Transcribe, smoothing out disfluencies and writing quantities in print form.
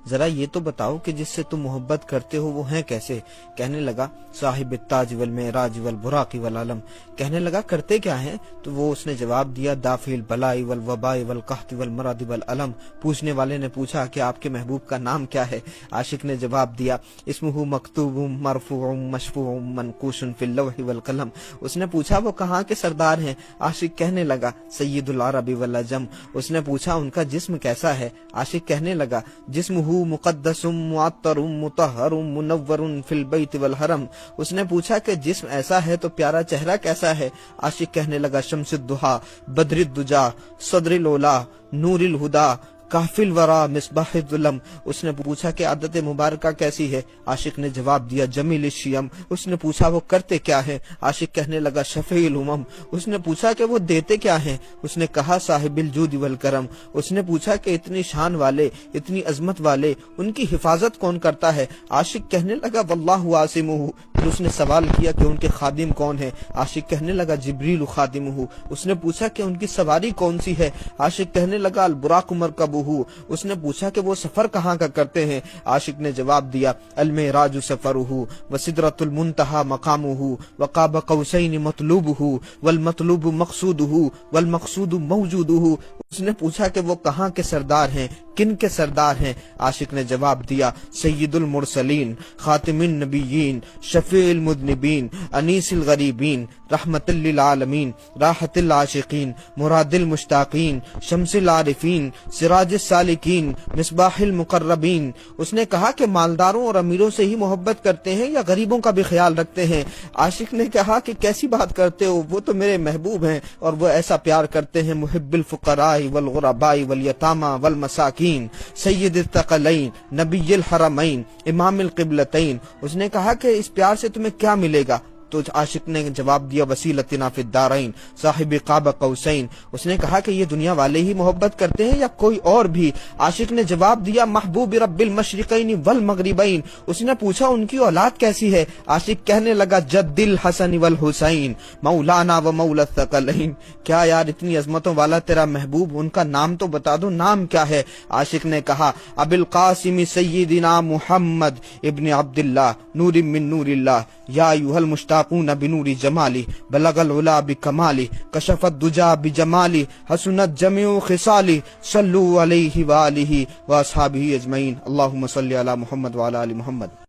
ذرا یہ تو بتاؤ کہ جس سے تم محبت کرتے ہو وہ ہیں کیسے؟ کہنے لگا صاحب التاج والمعراج والبراق والعلم۔ کہنے لگا کرتے کیا ہیں؟ تو وہ اس نے جواب دیا دافع البلاء والوباء والقحط والمرض والالم۔ پوچھنے والے نے پوچھا کہ آپ کے محبوب کا نام کیا ہے؟ عاشق نے جواب دیا اسمہ مکتوب مرفوع مشفوع منقوش فی اللوح والقلم۔ اس نے پوچھا وہ کہاں کے سردار ہیں؟ عاشق کہنے لگا سید العرب والعجم۔ اس نے پوچھا ان کا جسم کیسا ہے؟ عاشق کہنے لگا جسمہ مقدس معطر مطہر منور فی البیت والحرم۔ اس نے پوچھا کہ جسم ایسا ہے تو پیارا چہرہ کیسا ہے؟ عاشق کہنے لگا شمس الضحیٰ بدر الدجا صدر الاولا نور الہدا کافی الورا مصباح الظلم۔ اس نے پوچھا کہ عادت مبارکہ کیسی ہے؟ عاشق نے جواب دیا جمیل الشیم۔ اس نے پوچھا وہ کرتے کیا ہے؟ عاشق کہنے لگا شفیع الامم۔ اس نے پوچھا کہ وہ دیتے کیا ہیں؟ اس نے کہا صاحب الجود والکرم۔ اس نے پوچھا کہ اتنی شان والے اتنی عظمت والے ان کی حفاظت کون کرتا ہے؟ عاشق کہنے لگا واللہ عاصمہ۔ پھر اس نے سوال کیا کہ ان کے خادم کون ہیں؟ عاشق کہنے لگا جبریل خادمہ۔ اس نے پوچھا کہ ان کی سواری کون سی ہے؟ عاشق کہنے لگا البراق مرکبہ۔ اس نے پوچھا کہ وہ سفر کہاں کا کرتے ہیں؟ عاشق نے جواب دیا المعراج سفرہ وسدرۃ المنتہی مقامہ وقاب قوسین مطلوبہ والمطلوب مقصودہ والمقصود موجودہ۔ اس نے پوچھا کہ وہ کہاں کے سردار ہیں؟ کن کے سردار ہیں؟ عاشق نے جواب دیا سید المرسلین خاتم النبیین شفیع المذنبین انیس الغریبین رحمت للعالمین راحت العاشقین مراد المشتاقین شمس العارفین سراج السالکین مصباح المقربین۔ اس نے کہا کہ مالداروں اور امیروں سے ہی محبت کرتے ہیں یا غریبوں کا بھی خیال رکھتے ہیں؟ عاشق نے کہا کہ کیسی بات کرتے ہو، وہ تو میرے محبوب ہیں اور وہ ایسا پیار کرتے ہیں محب الفقراء والغرباء والیتامى والمساکین سید الثقلین نبی الحرمین امام القبلتین۔ اس نے کہا کہ اس پیار سے تمہیں کیا ملے گا؟ تو عاشق نے جواب دیا وسیلتنا فی الدارین صاحب قاب قوسین۔ اس نے کہا کہ یہ دنیا والے ہی محبت کرتے ہیں یا کوئی اور بھی؟ عاشق نے جواب دیا محبوب رب المشرقین والمغربین۔ اس نے پوچھا ان کی اولاد کیسی ہے؟ عاشق کہنے لگا جد الحسن والحسین مولانا و مولا الثقلین۔ کیا یار اتنی عظمتوں والا تیرا محبوب، ان کا نام تو بتا دو، نام کیا ہے؟ عاشق نے کہا ابو القاسم سیدنا محمد ابن عبداللہ نور من نور اللہ یا ایھا المشتاقون بنور جمالی بلغ العلا بکمالی کشف الدجا بجمالی حسنت جمیع خصالی صلو علیہ وآلہ واصحابہ اجمعین۔ اللہم صلی علی محمد وعلی آل محمد۔